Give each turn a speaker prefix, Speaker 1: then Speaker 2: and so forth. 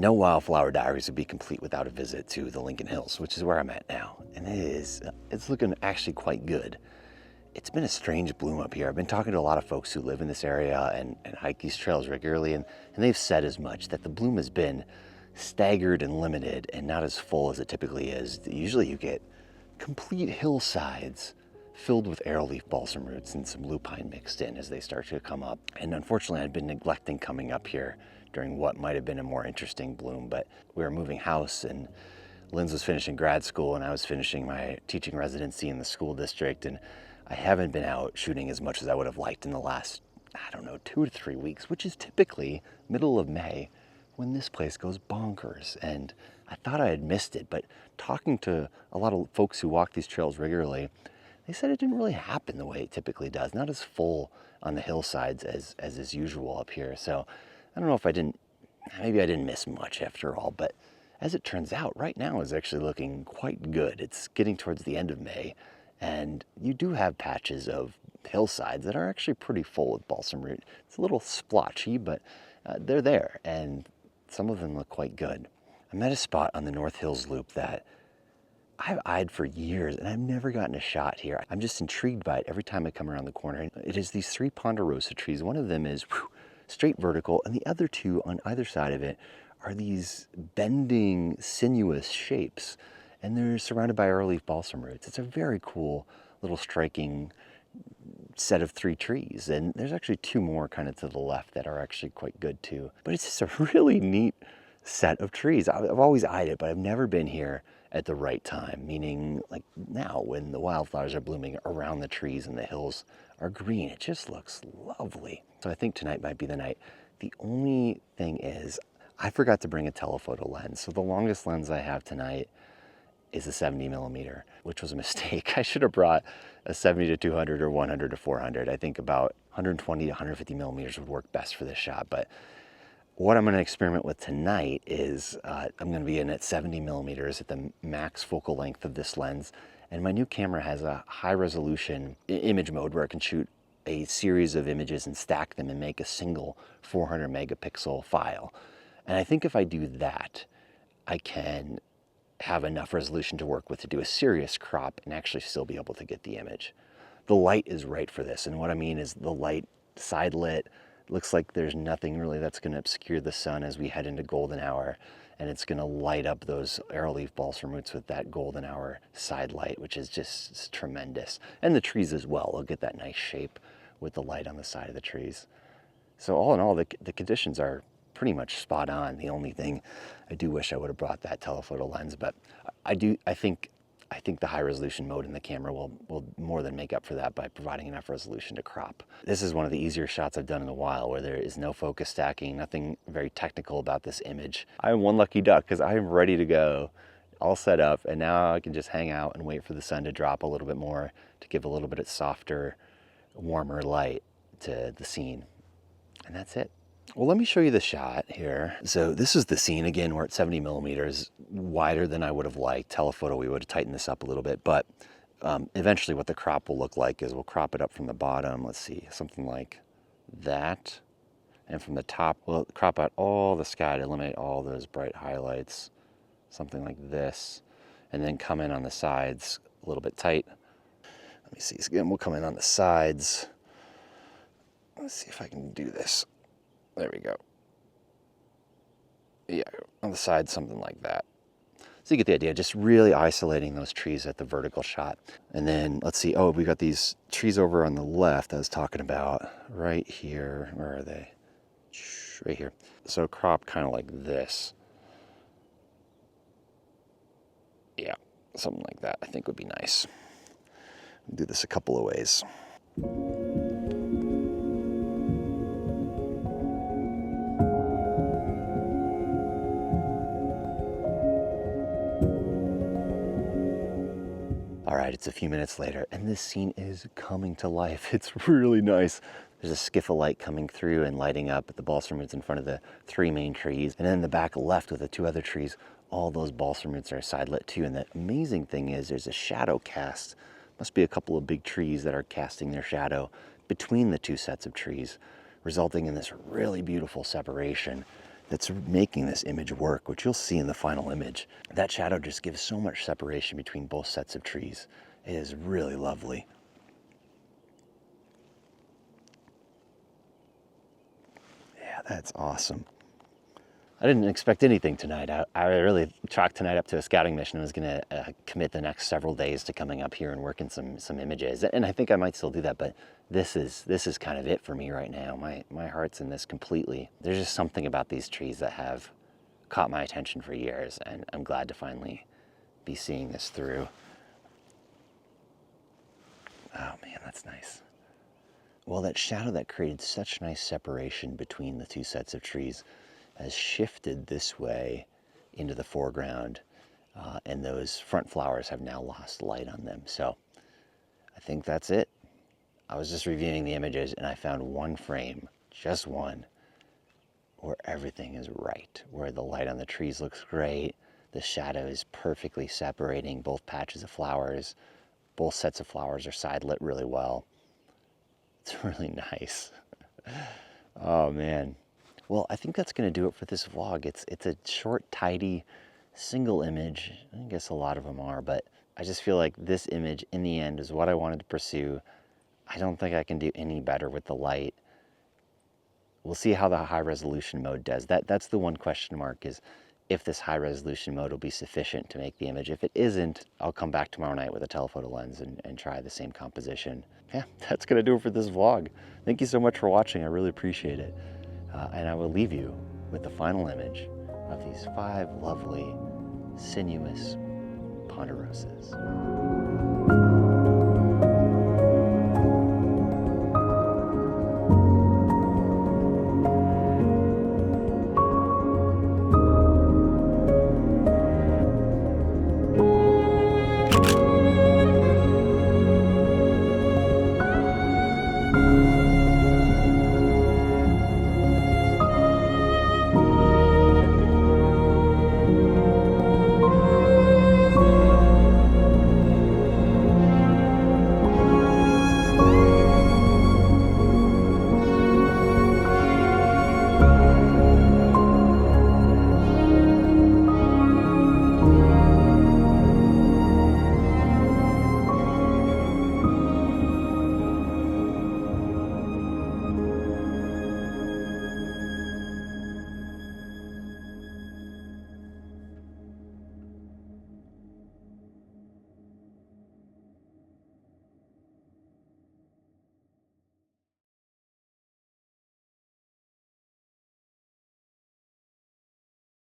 Speaker 1: No Wildflower Diaries would be complete without a visit to the Lincoln Hills, which is where I'm at now. And it's looking actually quite good. It's been a strange bloom up here. I've been talking to a lot of folks who live in this area and hike these trails regularly, and they've said as much, that the bloom has been staggered and limited and not as full as it typically is. Usually you get complete hillsides filled with arrowleaf balsam roots and some lupine mixed in as they start to come up. And unfortunately, I'd been neglecting coming up here during what might have been a more interesting bloom, but we were moving house and Linz was finishing grad school and I was finishing my teaching residency in the school district, and I haven't been out shooting as much as I would have liked in the last, I don't know, 2 to 3 weeks, which is typically middle of May when this place goes bonkers. And I thought I had missed it, but talking to a lot of folks who walk these trails regularly, they said it didn't really happen the way it typically does, not as full on the hillsides as is usual up here. So I don't know if maybe I didn't miss much after all, but as it turns out, right now is actually looking quite good. It's getting towards the end of May, and you do have patches of hillsides that are actually pretty full with balsam root. It's a little splotchy, but they're there, and some of them look quite good. I'm at a spot on the North Hills Loop that I've eyed for years, and I've never gotten a shot here. I'm just intrigued by it every time I come around the corner. It is these 3 Ponderosa trees. One of them is straight vertical, and the other 2 on either side of it are these bending, sinuous shapes, and they're surrounded by arrowleaf balsam roots. It's a very cool, little striking set of 3 trees, and there's actually 2 more kind of to the left that are actually quite good too. But it's just a really neat set of trees. I've always eyed it, but I've never been here at the right time, meaning like now when the wildflowers are blooming around the trees and the hills are green. It just looks lovely. So I think tonight might be the night. The only thing is I forgot to bring a telephoto lens. So the longest lens I have tonight is a 70mm, which was a mistake. I should have brought a 70 to 200 or 100 to 400. I think about 120 to 150mm would work best for this shot. But what I'm going to experiment with tonight is I'm going to be in at 70mm at the max focal length of this lens. And my new camera has a high resolution image mode where I can shoot a series of images and stack them and make a single 400 megapixel file. And I think if I do that, I can have enough resolution to work with to do a serious crop and actually still be able to get the image. The light is right for this. And what I mean is the light side lit. Looks like there's nothing really that's going to obscure the sun as we head into golden hour, and it's going to light up those arrowleaf balsam roots with that golden hour side light, which is just tremendous. And the trees as well, they'll get that nice shape with the light on the side of the trees. So all in all, the conditions are pretty much spot on. The only thing, I do wish I would have brought that telephoto lens, but I think the high resolution mode in the camera will more than make up for that by providing enough resolution to crop. This is one of the easier shots I've done in a while where there is no focus stacking, nothing very technical about this image. I'm one lucky duck because I'm ready to go, all set up, and now I can just hang out and wait for the sun to drop a little bit more to give a little bit of softer, warmer light to the scene. And that's it. Well, let me show you the shot here. So this is the scene. Again, we're at 70mm, wider than I would have liked. Telephoto, we would have tightened this up a little bit, but eventually what the crop will look like is we'll crop it up from the bottom. Let's see, something like that. And from the top, we'll crop out all the sky to eliminate all those bright highlights. Something like this. And then come in on the sides a little bit tight. Let me see, so again, we'll come in on the sides. Let's see if I can do this. There we go. Yeah, on the side, something like that. So you get the idea, just really isolating those trees at the vertical shot. And then let's see, oh, we got these trees over on the left I was talking about right here. Where are they? Right here. So crop kind of like this. Yeah, something like that I think would be nice. I'll do this a couple of ways. All right, it's a few minutes later, and this scene is coming to life. It's really nice. There's a skiff of light coming through and lighting up the balsam roots in front of the 3 main trees. And then in the back left with the 2 other trees, all those balsam roots are side lit too. And the amazing thing is there's a shadow cast. Must be a couple of big trees that are casting their shadow. between the 2 sets of trees, resulting in this really beautiful separation. And then the that's making this image work, which you'll see in the final image. That shadow just gives so much separation between both sets of trees. It is really lovely. Yeah, that's awesome. I didn't expect anything tonight. I really chalked tonight up to a scouting mission. I was going to commit the next several days to coming up here and working some images, and I think I might still do that. But this is kind of it for me right now. My heart's in this completely. There's just something about these trees that have caught my attention for years, and I'm glad to finally be seeing this through. Oh man, that's nice. Well, that shadow that created such nice separation between the two sets of trees has shifted this way into the foreground, and those front flowers have now lost light on them. So I think that's it. I was just reviewing the images and I found one frame, just one, where everything is right, where the light on the trees looks great, the shadow is perfectly separating both patches of flowers, both sets of flowers are side lit really well. It's really nice. Oh man. Well, I think that's going to do it for this vlog. It's a short, tidy, single image. I guess a lot of them are, but I just feel like this image in the end is what I wanted to pursue. I don't think I can do any better with the light. We'll see how the high resolution mode does. That's the one question mark, is if this high resolution mode will be sufficient to make the image. If it isn't, I'll come back tomorrow night with a telephoto lens and try the same composition. Yeah, that's going to do it for this vlog. Thank you so much for watching. I really appreciate it. And I will leave you with the final image of these 5 lovely, sinuous ponderosas.